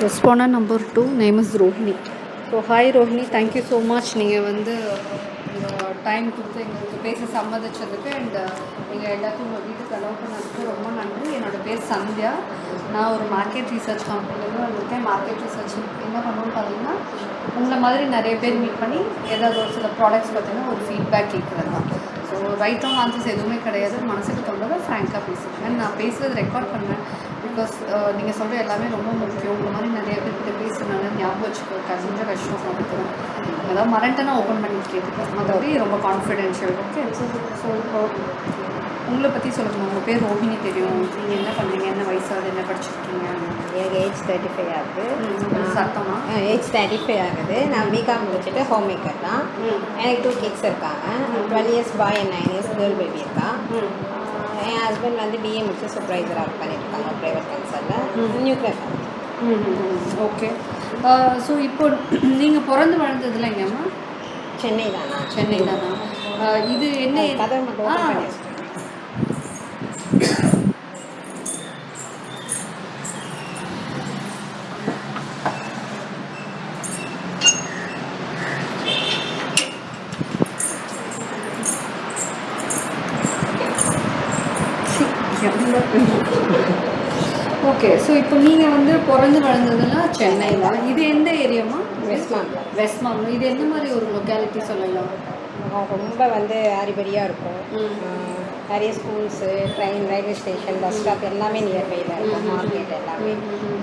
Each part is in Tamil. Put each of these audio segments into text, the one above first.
Respondent number 2, name is Rohini. So hi Rohini, thank you so much. நீங்கள் வந்து டைம் கொடுத்து எங்களுக்கு பேச சம்மதிச்சதுக்கு அண்ட் நீங்கள் எல்லாத்தையும் உங்கள் வீட்டுக்கு அலோவ் பண்ணதுக்கு ரொம்ப நன்றி. என்னோடய பேர் சந்தியா. நான் ஒரு மார்க்கெட் ரிசர்ச் கம்பெனியில் இருக்கேன். மார்க்கெட் ரிசர்ச் என்ன பண்ணணும்னு பார்த்தீங்கன்னா உங்களை மாதிரி நிறைய பேர் மீட் பண்ணி ஏதாவது ஒரு சில ப்ராடக்ட்ஸ் பார்த்தீங்கன்னா ஒரு ஃபீட்பேக் கேட்குறது தான். ஸோ ரைட் ஆன் ஆன்சர்ஸ் எதுவுமே கிடையாது. மனசுக்கு தோன்றதை ஃப்ராங்காக பேசுகிறேன். நான் பேசுகிறது ரெக்கார்ட் பண்ணேன் பிகாஸ் நீங்கள் சொல்கிற எல்லாமே ரொம்ப முக்கியம். உங்களை மாதிரி நிறைய பேர்கிட்ட பேசுனால ஞாபகம் வச்சுக்கோ கொஞ்சம் கஷ்டம் கொடுக்குறேன். அதாவது மறந்துட்டேன்னா ஓப்பன் பண்ணி கேட்டுப்பேன். மற்றபடி ரொம்ப கான்ஃபிடென்ஷியல். ஓகே. ஸோ உங்களை பற்றி சொல்லுங்கள். உங்கள் பேர் ரோஹினி தெரியும். நீங்கள் என்ன பண்ணுறீங்க, என்ன வயசாகுது, என்ன படிச்சிருக்கீங்க? எனக்கு ஏஜ் 35 ஆகுது. சத்தமா ஏஜ் 35 ஆகுது. நான் பிகாம் முடிச்சுட்டு ஹோம் மேக்கர் தான். எனக்கு 2 கிட்ஸ் இருக்காங்க. 12 years boy and 9 years girl baby இருக்கா. என் ஹஸ்பண்ட் வந்து பிஏ முடிச்சு சூப்பர்வைசராக ஒர்க் பண்ணியிருக்காங்க ப்ரைவேட் கன்சர்னில் நியூக்ளியர் ஃபேமிலி. ஓகே. ஸோ இப்போ நீங்கள் பிறந்து வளர்ந்ததுல எங்கேம்மா? சென்னை தானா? சென்னை தானா? இது என்ன கதை மட்டும் open பண்ணி வச்சுருக்கேன். ஓகே. ஸோ இப்போ நீங்கள் வந்து பிறந்து வளர்ந்ததுலாம் சென்னை தான். இது எந்த ஏரியாமா? வெஸ்ட் மாம்பலம். இது எந்த மாதிரி ஒரு லொக்காலிட்டி சொல்லலாம்? ரொம்ப வந்து ஆரிபரியாக இருக்கும். நிறைய schools, train, railway station, bus stop எல்லாமே நியர்பையில் இருக்கும். மார்க்கெட் எல்லாமே.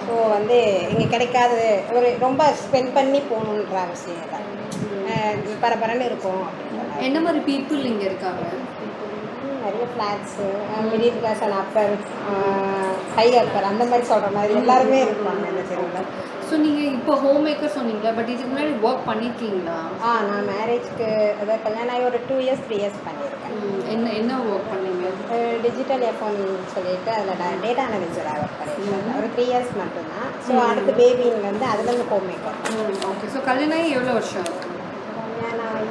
ஸோ வந்து இங்கே கிடைக்காது. ஒரு ரொம்ப ஸ்பெண்ட் பண்ணி போகணுன்ற அவசியம் இல்லை. பரபரன்னு இருக்கும். என்ன மாதிரி பீப்புள் இங்கே இருக்காங்க? நிறைய flats, middle class and upper, high upper, அந்த மாதிரி சொல்கிற மாதிரி எல்லாருமே இருப்பாங்க இந்த தெருவில். ஸோ நீங்கள் இப்போ ஹோம் மேக்கர் சொன்னீங்களா, பட் இதுக்கு முன்னாடி ஒர்க் பண்ணியிருக்கீங்களா? நான் மேரேஜ்க்கு அதாவது கல்யாணம் ஆகி ஒரு 2 இயர்ஸ் 3 இயர்ஸ் பண்ணியிருக்கேன். என்ன ஒர்க் பண்ணீங்க? டிஜிட்டல் எஃப்எம் சொல்லிட்டு அதில் டேட்டா அனலிஸ்டராக ஒர்க் பண்ணியிருக்கேன். ஒரு 3 இயர்ஸ் மட்டும்தான். ஸோ அடுத்து பேபிங்க வந்து அதுலேருந்து ஹோம் மேக்கர். ஓகே. ஸோ கல்யாணம் ஆகி எவ்வளோ வருஷம் ஆகுது? கல்யாணம் ஆகி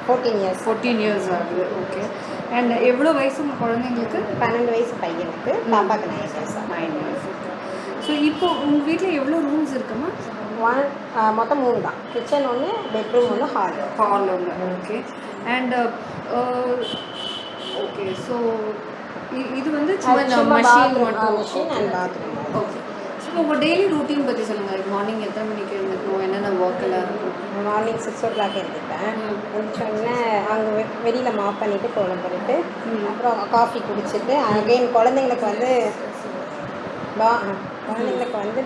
14 இயர்ஸ் ஆகுது. ஓகே. அண்ட் எவ்வளோ வயசு உங்கள் குழந்தைங்களுக்கு? 12 வயசு பையனுக்கு, பாப்பாக்கு 9 இயர்ஸ். 9 இயர்ஸ். ஸோ இப்போ உங்கள் வீட்டில் எவ்வளோ ரூம்ஸ் இருக்குமா? மொத்தம் 3 தான். கிச்சன் ஒன்று, பெட்ரூம் ஒன்று, ஹால் ஒன்று. ஓகே. And okay. ஸோ இது வந்து machine and bathroom. Okay. So உங்கள் டெய்லி ரூட்டீன் பற்றி சொல்லுங்கள். மார்னிங் எத்தனை மணிக்கு எழுந்துக்கணும், என்னென்ன ஒர்க் எல்லாம் இருக்கும்? Morning 6 o'clock எழுந்திருப்பேன். முடிச்சோடனே அங்கே வெளியில் மாப் பண்ணிவிட்டு கோலம் பண்ணிவிட்டு அப்புறம் காஃபி குடிச்சிட்டு அகெயின் குழந்தைங்களுக்கு வந்து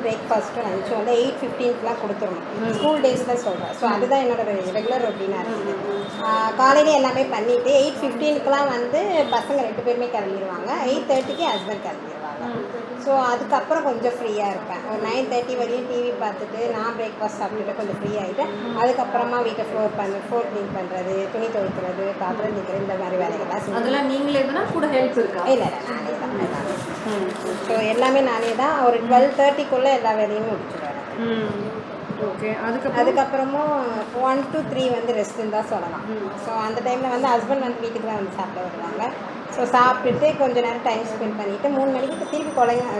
பிரேக்ஃபாஸ்ட்டு லஞ்சும் வந்து 8:15 கொடுத்துடணும். ஸ்கூல் டேஸில் சொல்கிறேன். ஸோ அதுதான் என்னோடய ரெகுலர் ரொட்டீனாக இருக்குது. காலையிலே எல்லாமே பண்ணிவிட்டு 8:15 வந்து பசங்க 2 பேருமே கிளம்பிடுவாங்க. 8:30 ஹஸ்பண்ட் கிளம்பிடுவாங்க. ஸோ அதுக்கப்புறம் கொஞ்சம் ஃப்ரீயாக இருப்பேன். ஒரு 9:30 வரையும் டிவி பார்த்துட்டு நான் பிரேக்ஃபாஸ்ட் சாப்பிட்டுட்டு கொஞ்சம் ஃப்ரீ ஆகிட்டு அதுக்கப்புறமா வீட்டை ஃப்ளோர் க்ளீன் பண்ணுறது, துணி துவைக்கிறது, பாத்திரம் நிற்கிறது, இந்த மாதிரி வேலைகள்லாம். அதெல்லாம் நீங்களே எதுனா கூட ஹெல்ப் இருக்கா? இல்லை நானே தான் எல்லாமே. ஸோ எல்லாமே நானே தான். ஒரு 12:30 எல்லா வேலையும் முடிச்சுடுவேன். ஓகே. அதுக்கப்புறமும் 1 to 3 வந்து ரெஸ்ட்டுன்னு தான் சொல்லலாம். ஸோ அந்த டைமில் வந்து ஹஸ்பண்ட் வந்து வீட்டுக்கு தான் வந்து சாப்பிட வருவாங்க. ஸோ சாப்பிட்டுட்டு கொஞ்சம் நேரம் டைம் ஸ்பெண்ட் பண்ணிவிட்டு 3 மணிக்கு திருப்பி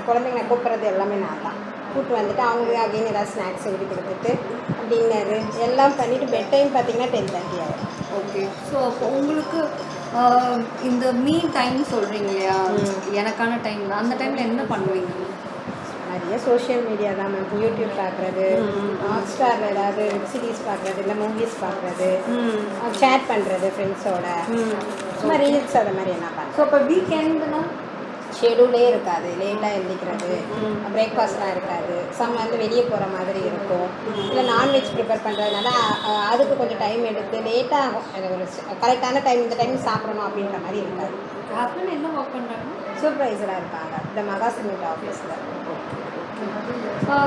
குழந்தைங்க கூப்பிட்றது எல்லாமே நான் தான். கூப்பிட்டு வந்துட்டு அவங்க அகைன் ஏதாவது ஸ்நாக்ஸ் எழுதி கொடுத்துட்டு டின்னரு எல்லாம் பண்ணிவிட்டு பெட் டைம் பார்த்திங்கன்னா 10:30 ஆகும். ஓகே. ஸோ அப்போ உங்களுக்கு இந்த டைம் சொல்கிறீங்க இல்லையா, எனக்கான டைம் தான். அந்த டைமில் என்ன பண்ணுவீங்க? நிறைய சோஷியல் மீடியா தான் மேம். யூடியூப் பார்க்குறது, ஹாட் ஸ்டாரில் ஏதாவது வெப் சீரிஸ் பார்க்குறது, இல்லை மூவிஸ் பார்க்குறது, சேட் பண்ணுறது ஃப்ரெண்ட்ஸோட, சும்மா ரீல்ஸ் அது மாதிரி என்ன பண்ணுறேன். ஸோ இப்போ வீக்கெண்டுனா ஷெடியூலே இருக்காது. லேட்டாக எழுந்திக்கிறது, பிரேக்ஃபாஸ்ட்லாம் இருக்காது. வந்து வெளியே போகிற மாதிரி இருக்கும். இல்லை நான்வெஜ் ப்ரிப்பேர் பண்ணுறதுனால அதுக்கு கொஞ்சம் டைம் எடுத்து லேட்டாக ஆகும். அது ஒரு கரெக்டான டைம், இந்த டைம் சாப்பிடணும் அப்படின்ற மாதிரி இருக்காது. ஹஸ்பண்ட் என்ன ஒர்க் பண்ணுறாங்க? சூப்பர்வைசராக இருக்காங்க இந்த மகா சிமெண்ட் ஆஃபீஸில்.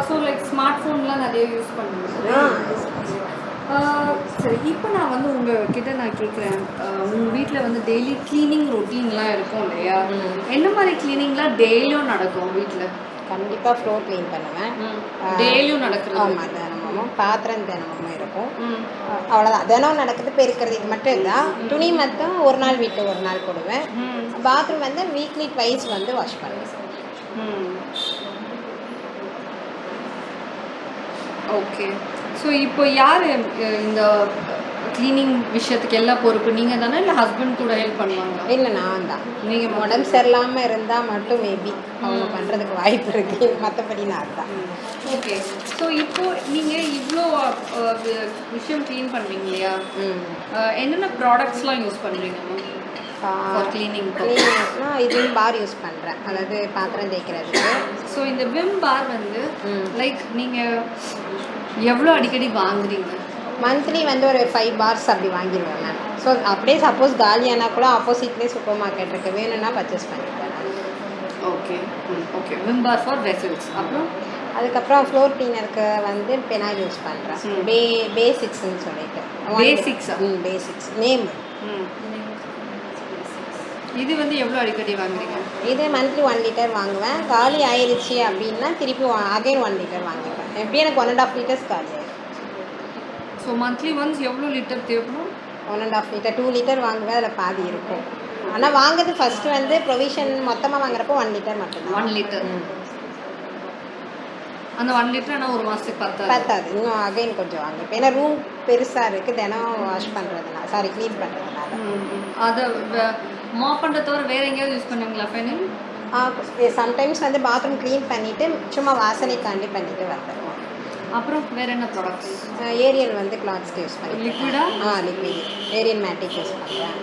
ஸோ லைக் ஸ்மார்ட் ஃபோன்லாம் நிறைய யூஸ் பண்ணுவேன். சரி, இப்போ நான் வந்து உங்ககிட்ட நான் கேட்குறேன், உங்கள் வீட்டில் வந்து டெய்லி க்ளீனிங் ரொட்டீன்லாம் இருக்கும் இல்லையா? என்ன மாதிரி க்ளீனிங்லாம் டெய்லியும் நடக்கும் வீட்டில்? கண்டிப்பாக ஃப்ளோர் க்ளீன் பண்ணுவேன். டெய்லியும் நடக்கிறது? ஆமாம், தினமும். பாத்திரம் தினமும் இருக்கும். அவ்வளோதான். தினம் நடக்குது. பெருக்கிறது இது மட்டும் இல்லை. துணி மட்டும் ஒரு நாள் விட்டு ஒரு நாள் போடுவேன். பாத்ரூம் வந்து வீக்லி ட்வைஸ் வந்து வாஷ் பண்ணுவேன். ஓகே. ஸோ இப்போ யார் இந்த க்ளீனிங் விஷயத்துக்கு எல்லா பொறுப்பு நீங்கள் தானே, இல்லை ஹஸ்பண்ட் கூட ஹெல்ப் பண்ணுவாங்க? இல்லை நான் தான். நீங்கள் உடம்பு சரியில்லாமல் இருந்தால் மட்டும் மேபி அவங்க பண்ணுறதுக்கு வாய்ப்பு இருக்குது, மற்றபடி நான் தான். ஓகே. ஸோ இப்போ நீங்கள் இவ்வளோ விஷயம் க்ளீன் பண்ணுவீங்க இல்லையா? என்னென்ன ப்ராடக்ட்ஸ்லாம் யூஸ் பண்ணுறீங்க க்ளீனிங்? க்ளீனிங்னா இதுவும் பார் யூஸ் பண்ணுறேன், அதாவது பாத்திரம் தேய்க்கிறதுக்கு. ஸோ இந்த விம் பார் வந்து லைக் நீங்கள் எவ்வளோ அடிக்கடி வாங்குறீங்க? மந்த்லி வந்து ஒரு 5 பார்ஸ் அப்படி வாங்கிடுவேன் மேம். ஸோ அப்படியே சப்போஸ் காலியானா கூட ஆப்போசிட்லேயே சூப்பர் மார்க்கெட் இருக்குது, வேணும்னா பர்ச்சேஸ் பண்ணிப்பேன். Okay okay. Vim bar for vessels. அப்புறம் அதுக்கப்புறம் ஃப்ளோர் கிளீனருக்கு வந்து பெனாயில் யூஸ் பண்ணுறேன். பேசிக்ஸ்ன்னு சொல்லிட்டு. Basics name. இது வந்து எவ்வளோ அடிக்கடி வாங்குறீங்க? இது மந்த்லி 1 லிட்டர் வாங்குவேன். காலி ஆயிடுச்சு அப்படின்னா திருப்பி அகைன் 1 லிட்டர் வாங்கிப்பேன். எப்படி எனக்கு 1.5 லிட்டர்ஸ் காலி ஆயிடும். ஸோ மந்த்லி ஒன்ஸ் எவ்வளோ லிட்டர் தேவைப்படும்? 1.5 லிட்டர் 2 லிட்டர் வாங்குவேன், அதில் பாதி இருக்கும். ஆனால் வாங்குறது ஃபஸ்ட்டு வந்து ப்ரொவிஷன் மொத்தமாக வாங்குறப்போ 1 லிட்டர் மட்டும்தான். 1 லிட்டர். அந்த 1 லிட்டர் ஆனால் ஒரு மாதத்துக்கு பத்தாது, இன்னும் அகைன் கொஞ்சம் வாங்கிப்பேன். ஏன்னா ரூம் பெருசாக இருக்குது, தினம் வாஷ் பண்ணுறதுனால, க்ளீன் பண்ணுறதுனால. அதை மாப் பண்ணுற தவிர வேறு எங்கேயாவது யூஸ் பண்ணுவீங்களா ஃபைனல்? சம்டைம்ஸ் வந்து பாத்ரூம் க்ளீன் பண்ணிவிட்டு சும்மா வாசனைக்காண்டி பண்ணிவிட்டு வருவேன். அப்புறம் வேறு என்ன ப்ராடக்ட்ஸ்? ஏரியல் வந்து கிளாத்ஸ்க்கு யூஸ் பண்ணுவேன். லிக்விடா? லிக்விட் ஏரியல் மேட்டிக் யூஸ் பண்ணுவேன்.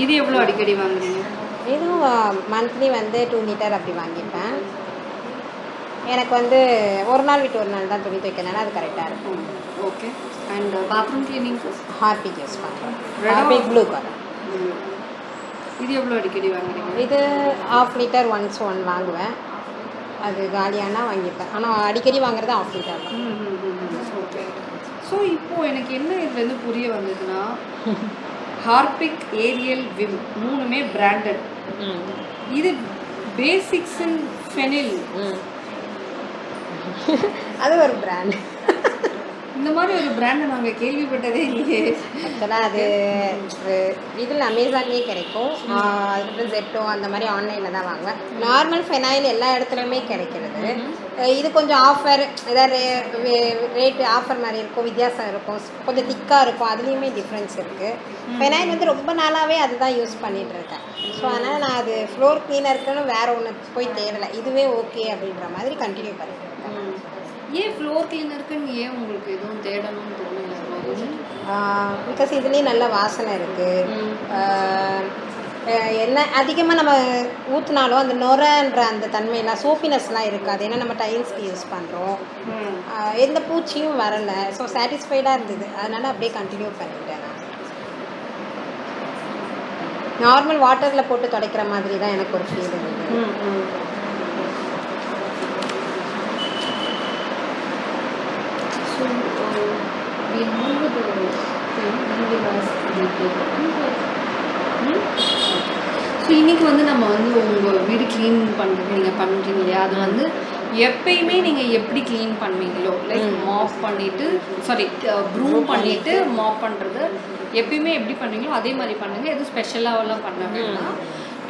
இது எவ்வளோ அடிக்கடி வாங்குறீங்க? இதுவும் மந்த்லி வந்து 2 லிட்டர் அப்படி வாங்கிப்பேன். எனக்கு வந்து ஒரு நாள் விட்டு ஒரு நாள் தான் துணி துவைக்கிறதுனால அது கரெக்டாக இருக்கும். ஓகே. அண்ட் பாத்ரூம் கிளீனிங்க்கு ஹார்பிக் யூஸ் பண்ணுறேன். Harpic blue colour. இது எவ்வளோ அடிக்கடி வாங்குறீங்க? இது 1/2 லிட்டர் ஒன்ஸ் வாங்குவேன், அது காலியானா வாங்கிப்பேன். ஆனால் அடிக்கடி வாங்குறது 1/2 லிட்டர் தான். ஓகே. ஸோ இப்போது எனக்கு என்ன இதுலேருந்து புரிய வந்ததுன்னா, ஹார்பிக், ஏரியல், விம் 3மே பிராண்டட். இது பேசிக்ஸ் அண்ட் ஃபெனில் அது ஒரு பிராண்ட். இந்த மாதிரி ஒரு பிராண்டை நாங்கள் கேள்விப்பட்டதே இல்லையே. ஆக்சுவலாக அது இதில் அமேசான்லேயே கிடைக்கும். அதுக்கப்புறம் ஜெப்டோ அந்த மாதிரி ஆன்லைனில் தான் வாங்குவேன். நார்மல் ஃபெனாயில் எல்லா இடத்துலையுமே கிடைக்கிறது. இது கொஞ்சம் ஆஃபர், ஏதாவது ரேட்டு ஆஃபர் மாதிரி இருக்கும், வித்தியாசம் இருக்கும், கொஞ்சம் திக்காக இருக்கும், அதுலேயுமே டிஃப்ரென்ஸ் இருக்குது. ஃபெனாயில் வந்து ரொம்ப நாளாகவே அதுதான் யூஸ் பண்ணிகிட்டு இருக்கேன். ஸோ அதனால் நான் அது ஃப்ளோர் க்ளீனருக்குன்னு வேறு ஒன்று போய் தேடலை, இதுவே ஓகே அப்படின்ற மாதிரி கண்டினியூ பண்ணிட்டு இருக்கேன். ஏன் ஃப்ளோர் கிளீனருக்குன்னு ஏன் உங்களுக்கு எதுவும் தேடணும்னு தோணுங்க? பிகாஸ் இதுலேயும் நல்ல வாசனை இருக்குது. என்ன அதிகமாக நம்ம ஊற்றினாலும் அந்த நொரன்ற அந்த தன்மையெல்லாம் சோப்பினஸ்லாம் இருக்காது. ஏன்னா நம்ம டைல்ஸ்க்கு யூஸ் பண்ணுறோம், எந்த பூச்சியும் வரலை. ஸோ சாட்டிஸ்ஃபைடாக இருந்தது, அதனால் அப்படியே கண்டினியூ பண்ணிட்டேன். நான் நார்மல் வாட்டரில் போட்டு துடைக்கிற மாதிரி தான் எனக்கு ஒரு ஃபீல் இருந்தது. ஸோ இன்றைக்கி வந்து நம்ம வந்து உங்கள் வீடு க்ளீன் பண்ணுறது நீங்கள் பண்ணுறீங்க இல்லையா, அது வந்து எப்பயுமே நீங்கள் எப்படி க்ளீன் பண்ணுவீங்களோ, லைக் மாப் பண்ணிவிட்டு ப்ரூம் பண்ணிவிட்டு மாப் பண்ணுறது எப்பயுமே எப்படி பண்ணுவீங்களோ அதே மாதிரி பண்ணுங்கள், எதுவும் ஸ்பெஷலாகலாம் பண்ண வேண்டாம்.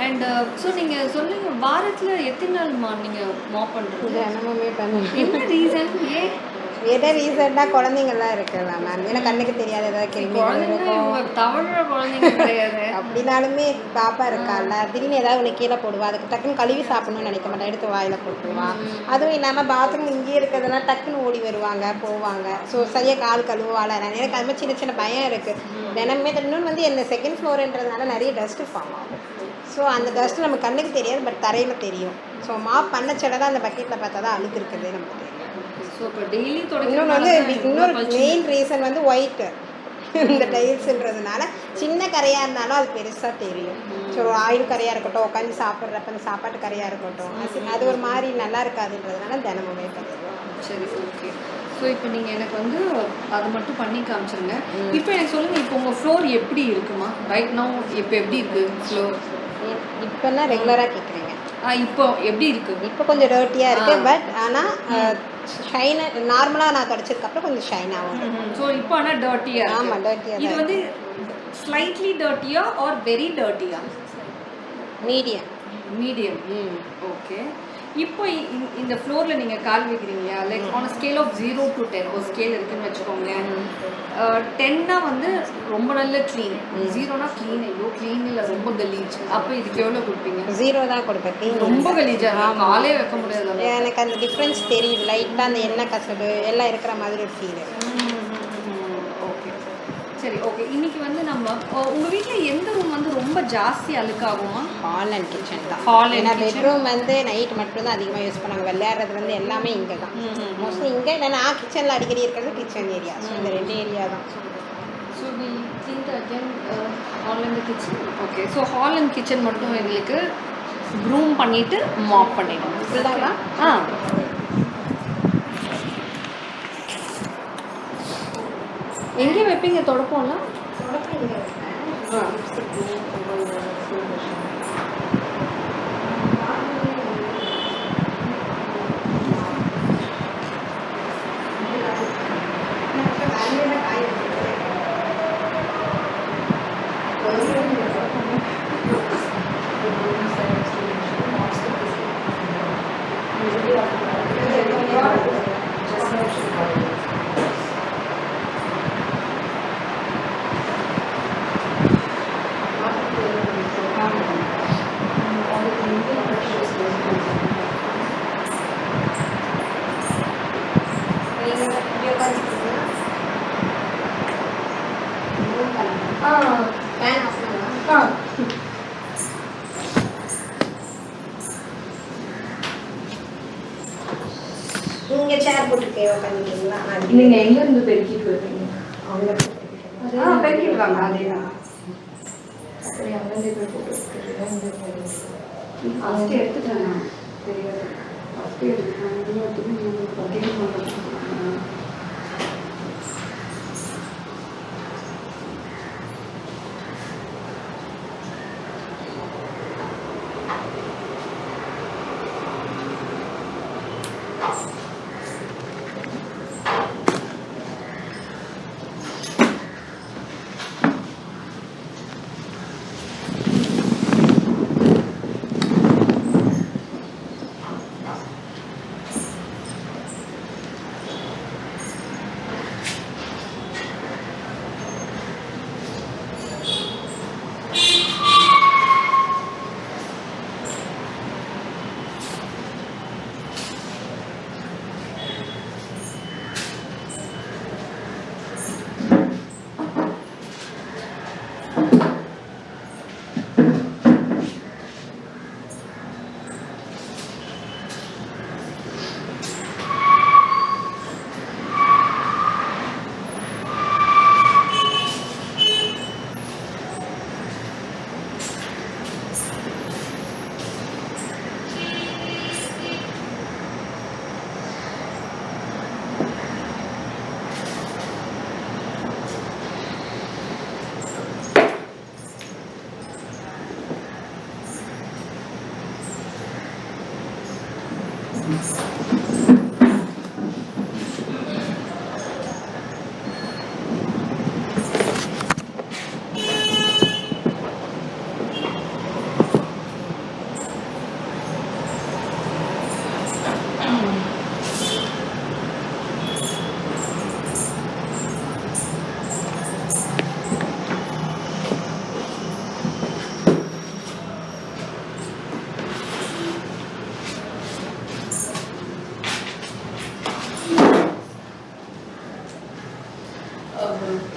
அண்ட் ஸோ நீங்கள் சொல்லுங்க, வாரத்தில் எத்தனை நாள் நீங்கள் மாப் பண்ணுறது? தினமுமே பண்ணுவேன். என்ன ரீசன்? ஏன் எதை ரீசெண்டாக குழந்தைங்கள்லாம் இருக்குல்ல மேம், ஏன்னா கண்ணுக்கு தெரியாத ஏதாவது கிருமிகள் இருக்கும். தமிழ் குழந்தைங்க கிடையாது அப்படின்னாலுமே பாப்பா இருக்கால, திடீர்னு ஏதாவது ஒன்று கீழே போடுவா, அதுக்கு டக்குன்னு கழுவி சாப்பிடணும்னு நினைக்க மாட்டேன், எடுத்து வாயில் போட்டுருவான். அதுவும் இல்லாமல் பாத்ரூம் இங்கேயே இருக்கிறதுலாம் டக்குன்னு ஓடி வருவாங்க போவாங்க. ஸோ சரியாக கால் கழுவால, எனக்கு அது மாதிரி சின்ன சின்ன பயம் இருக்குது. தினமே இன்னொன்று வந்து என்ன செகண்ட் ஃப்ளோருன்றதுனால நிறைய டஸ்ட்டு ஃபார்ம் ஆகும். ஸோ அந்த டஸ்ட்டு நம்ம கண்ணுக்கு தெரியாது, பட் தரையில் தெரியும். ஸோ மாப் பண்ண செடை அந்த பக்கெட்டில் பார்த்தா தான் அழுக்கு இருக்கிறதே நமக்கு தெரியும். இன்னொன்று வந்து இன்னொரு மெயின் ரீசன் வந்து ஒயிட்டு இந்த டைல்ஸுன்றதுனால சின்ன கரையாக இருந்தாலும் அது பெருசாக தெரியும். ஸோ ஆயில் கரையாக இருக்கட்டும், உட்காந்து சாப்பிட்றப்ப அந்த சாப்பாட்டு கரையாக இருக்கட்டும், அது ஒரு மாதிரி நல்லா இருக்காதுன்றதுனால தினமுமே பண்ணிடுவோம். சரி, ஓகே. ஸோ இப்போ நீங்கள் எனக்கு வந்து அதை மட்டும் பண்ணி காமிச்சிருங்க. இப்போ எனக்கு சொல்லுங்கள், இப்போ உங்கள் ஃப்ளோர் எப்படி இருக்குமா ரைட் நவ்? இப்போ எப்படி இருக்குது ஃப்ளோர்? இப்போல்லாம் ரெகுலராக கேட்குறீங்க. இப்போ எப்படி இருக்குது? இப்போ கொஞ்சம் டர்ட்டியாக இருக்குது, பட் ஆனால் ஷைனாக நார்மலாக நான் தொடச்சதுக்கப்புறம் கொஞ்சம் ஷைனாகவும். ஸோ இப்போ ஆனால் டர்ட்டியாக? ஆமாம், டர்ட்டியாக. இது வந்து ஸ்லைட்லி டர்ட்டியா ஆர் வெரி டர்ட்டியா? மீடியம். மீடியம். ஓகே. இப்போ இந்த ஃப்ளோரில் நீங்கள் கால் வைக்கிறீங்க like on scale of 0 to 10 ஒரு ஸ்கேல் இருக்குன்னு வச்சுக்கோங்களேன். 10னா வந்து ரொம்ப நல்ல க்ளீன், 0னா க்ளீன், ஐயோ க்ளீன் இல்லை ரொம்ப கலீஜ். அப்போ இதுக்கு எவ்வளோ கொடுப்பீங்க? 0 தான் கொடுப்பேன். ரொம்ப கலீஜாக காலே வைக்க முடியாது. எனக்கு அந்த டிஃப்ரென்ஸ் தெரியுது, லைட்டாக அந்த எண்ணெய் கசடு எல்லாம் இருக்கிற மாதிரி ஒரு ஃபீல். ஓகே சரி ஓகே. இன்னைக்கு வந்து நம்ம உங்கள் வீட்டில் எந்த ரூம் வந்து ரொம்ப ஜாஸ்தி அழுக்காகுமா? ஹால் அண்ட் கிச்சன் தான். ஹால் ஏன்னா பெட்ரூம் வந்து நைட் மட்டும் தான் அதிகமாக யூஸ் பண்ணுவாங்க, விளையாடுறது வந்து எல்லாமே இங்கே தான் மோஸ்ட்லி. இங்கே நான் கிச்சனில் அடிக்கடி இருக்கிறது கிச்சன் ஏரியா. ஸோ இந்த 2 ஏரியா தான். So we think again hall and kitchen. Okay so hall and kitchen மட்டும் எங்களுக்கு ப்ரூம் பண்ணிவிட்டு மாப் பண்ணிடணும். ஃபுல்லாக எங்கே வைப்பீங்க தொடப்பம்ல? இங்கே சேர் போட்டுருக்கே உட்காந்துருக்கீங்களா? நீங்கள் எங்கேருந்து பெருக்கிட்டு வருவீங்க? அவங்க பெருக்கிடுவாங்க. அதே தான் ஃபஸ்ட்டு எடுத்துட்டேன் நான். தெரியாது ஃபஸ்ட்டு எடுத்துட்டேன்.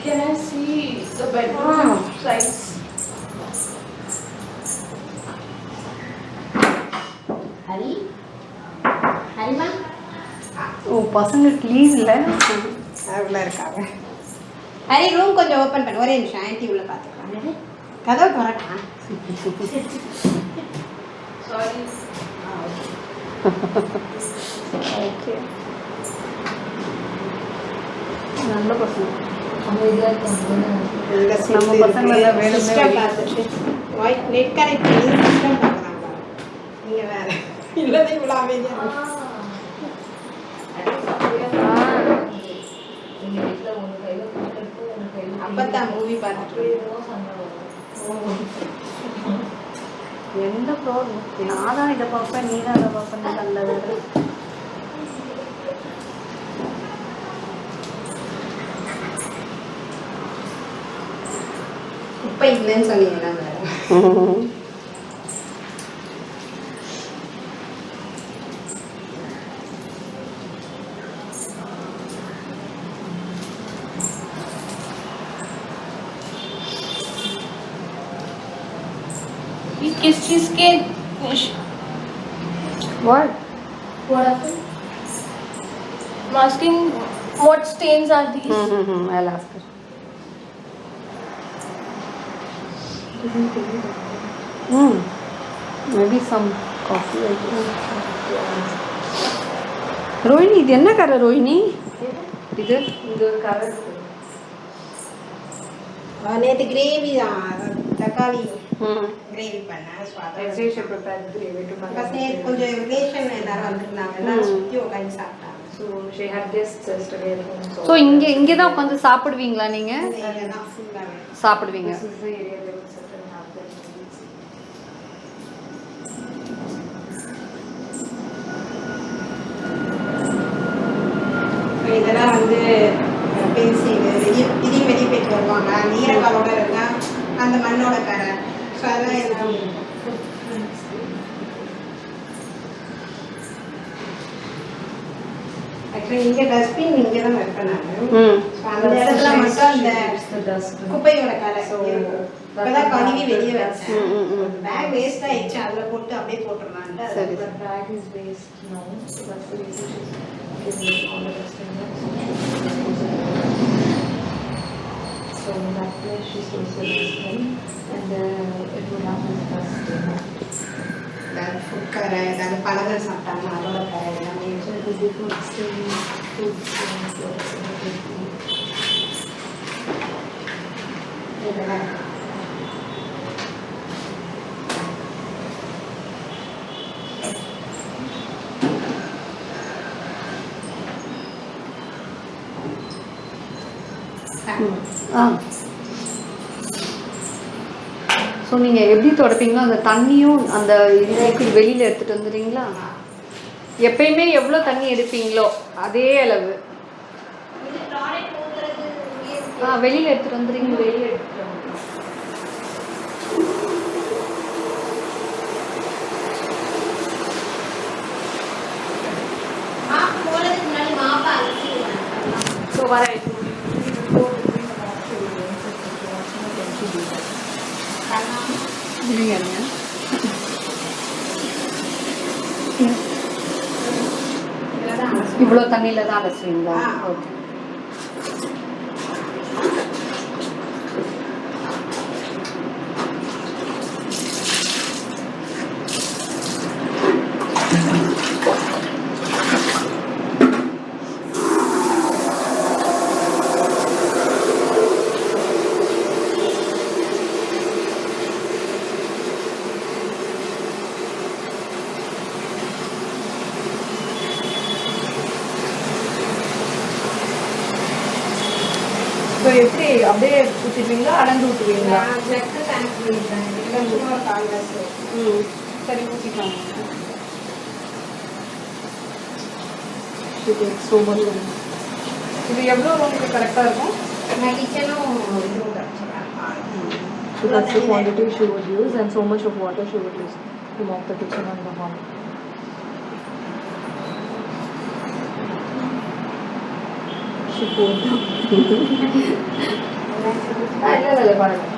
Can I see the bedroom size? Hari Harima ஓ பசங்களுக்கு லீவ் இல்லை. அவ்வளோ இருக்காங்க. ஹரி ரூம் கொஞ்சம் ஓப்பன் பண்ணு. ஒரே நிமிஷம் ஆன்ட்டி உள்ள பார்த்துக்கலாம். கதவு திறக்கா? Sorry. ஓகே நல்ல பசங்க. நம்ம பசங்களெல்லாம் வேணுமே சிஸ்டம் பார்த்துட்டு நெட் கனெக்ட் பண்ணி சிஸ்டம் பார்க்குறாங்க. நீங்கள் வேற இல்லதே இவ்வளோ அமைதியாக அப்பத்தான் மூவி பார்த்துட்டு எந்த ப்ராப்ளம் நான் தான் இதை பார்ப்பேன் நீ தான் அதை பார்ப்பேன் நல்லது. இப்போ இல்லைன்னு சொன்னீங்கன்னா ये किस चीज के What? what happened? I'm asking what stains are these? I'll ask her. Maybe some coffee I guess. Rohini இது என்ன கரை ரோஹிணி? இது ஒரு கவர் நேற்று கிரேவி தக்காளி கிரேவி பண்ணேன். ஃபஸ்ட் நேற்று கொஞ்சம் ரிலேஷன் எல்லாரும் வந்துருந்தாங்க, எல்லாரும் சுற்றி உட்காந்து சாப்பிட்டாங்க. ஸோ இங்கே தான் உட்காந்து சாப்பிடுவீங்களா நீங்கள்? தான் ஃபுல்லாகவே சாப்பிடுவீங்க. இதெல்லாம் வந்து பேசி இதையும் வெளியே போயிட்டு வருவாங்க. அந்த ஈரக்காலோட இருந்தால் அந்த மண்ணோட கரை. ஸோ அதெல்லாம் எல்லாம் ஆக்சுவலி இங்கே டஸ்ட்பின் இங்கே தான் வைப்பேன் நான். ஸோ அந்த இடத்துல மட்டும் அந்த குப்பையோட கரை இப்போதான் கழுவி வெளியே வச்சேன். பேக் வேஸ்ட் ஆயிடுச்சு, அதில் போட்டு அப்படியே போட்டுடலான்ட்டு. சரி. bag is waste now, so that's the reason she's giving all the dust in there. So in that place she stores the dustbin and it would have this dust in it. ஏதாவது ஃபுட் கரை, ஏதாவது பழங்கள் சாப்பிட்டாங்க அதோட கரை எல்லாமே. So it would be food stains, everything. இதெல்லாம் ஸோ நீங்கள் எப்படி துடைப்பீங்களோ அந்த தண்ணியும் அந்த இதுக்கு வெளியில் எடுத்துகிட்டு வந்துடுறீங்களா? எப்பயுமே எவ்வளோ தண்ணி எடுப்பீங்களோ அதே அளவு வெளியில் எடுத்துகிட்டு வந்துடுறீங்க. வெளியில் எடுத்துகிட்டு வந்து So what I do, இவ்வளோ தண்ணியில் தான் அலசுவீங்களா? ஓகே. ஸோ எப்படி அப்படியே ஊற்றிடுவீங்களா அளந்து ஊற்றுவீங்களா? ஜக்கு டேங்க் பண்ணிட்டேன். இல்லை சும்மா ஒரு 4 கிளாஸ். சரி ஊற்றிக்கலாம். இது எவ்வளோ உங்களுக்கு கரெக்டாக இருக்கும்? நான் கிச்சனும் இதுவும் கிடச்சிடேன். so that's the quantity she would use and so much of water she would use to mop the kitchen and the hall. She poured down. இல்லை பாருங்கள்.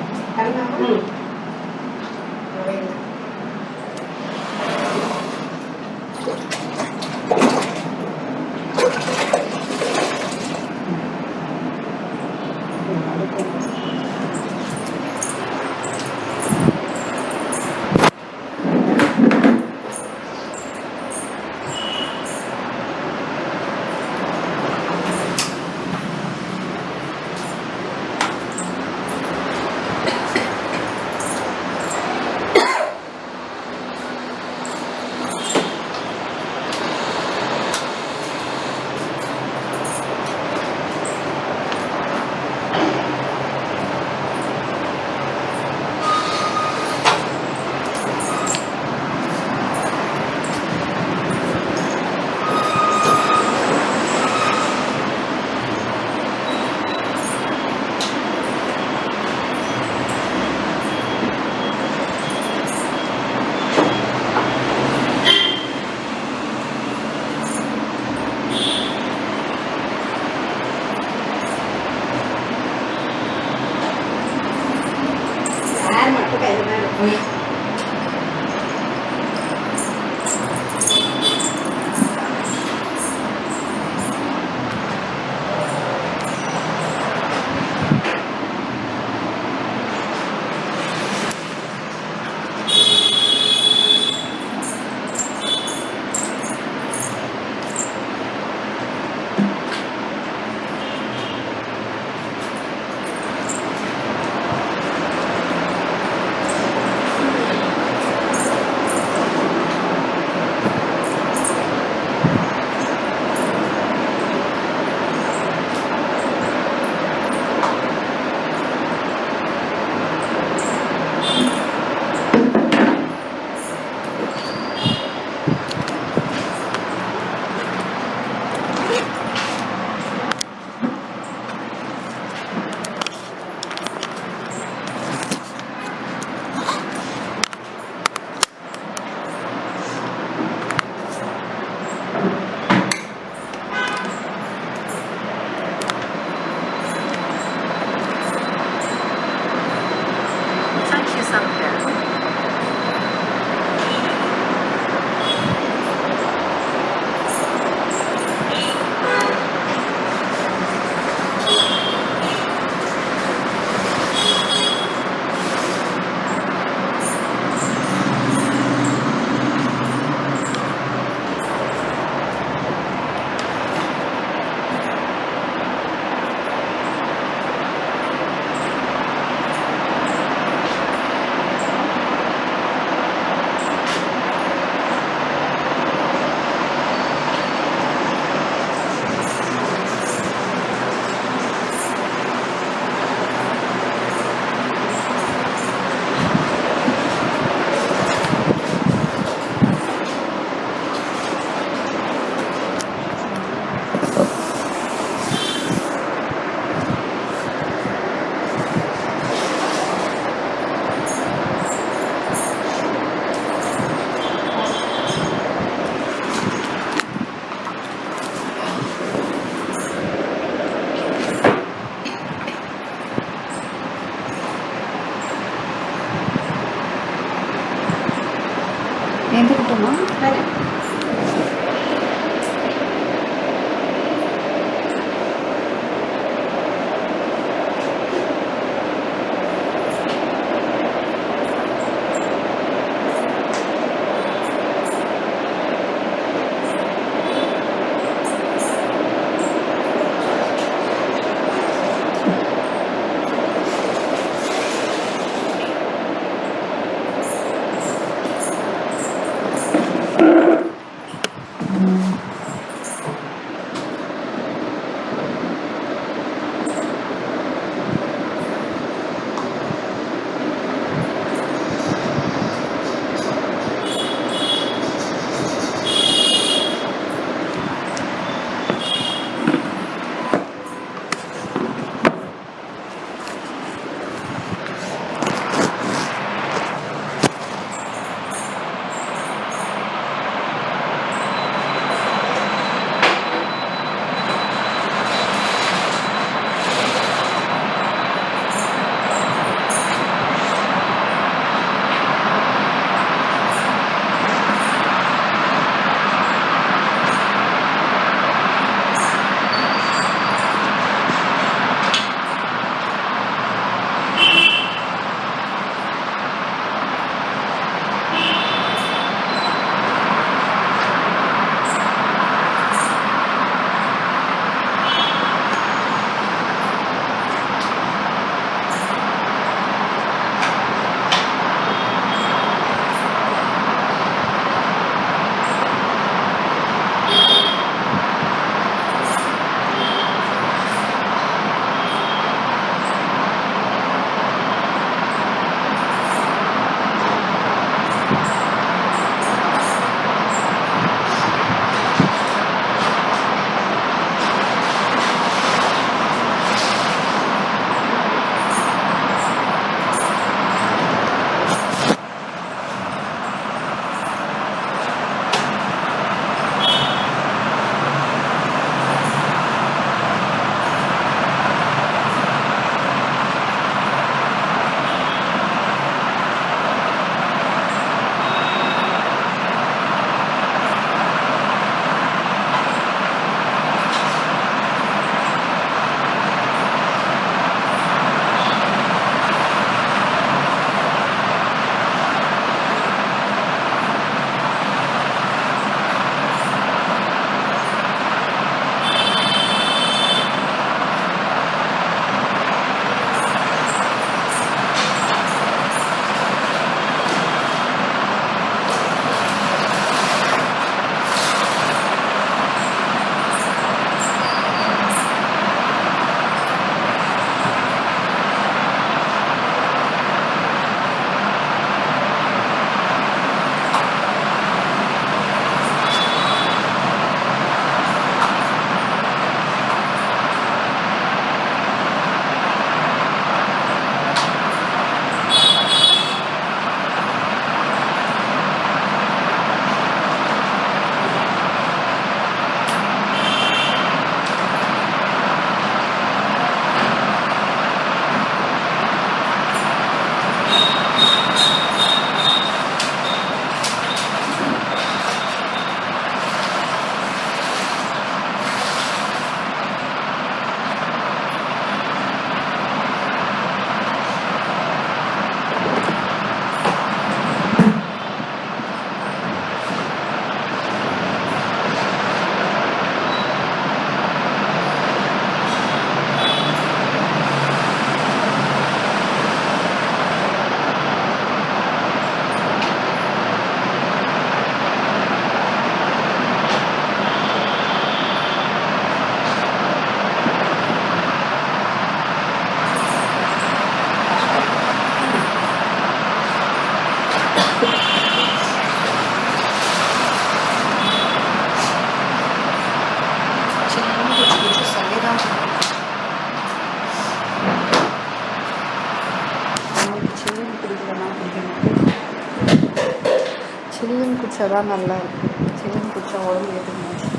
சில்லுன்னு குடிச்சா தான் நல்லா இருக்கும். சில்லுன்னு குடிச்சா உடம்பு ஏற்றுமாச்சு.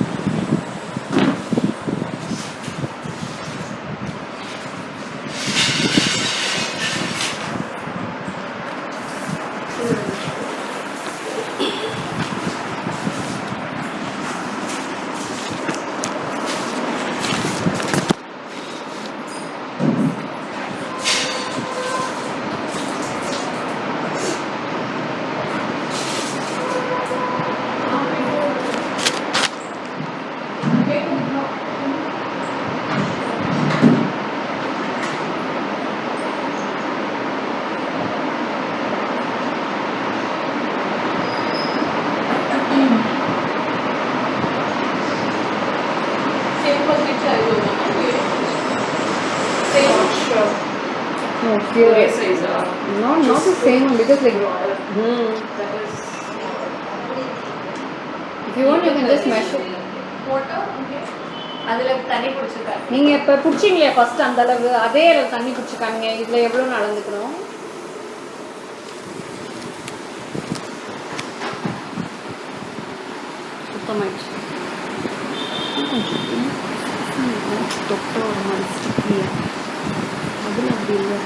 Okay. ஒரே சைஸா Not the same one because like if you want you can just measure. Photo அதுல தண்ணி பிடிச்சிருக்காரு. நீங்கள் இப்போ பிடிச்சிங்களே ஃபஸ்ட்டு அந்த அளவு அதே அளவு தண்ணி பிடிச்சிக்காங்க. இதில் எவ்வளோ நடந்துக்கணும்? சுத்தமாயிடுச்சு. தொட்ட ஒரு மாதிரி ஸ்டிக்கியாக அதில் அப்படி இல்லை.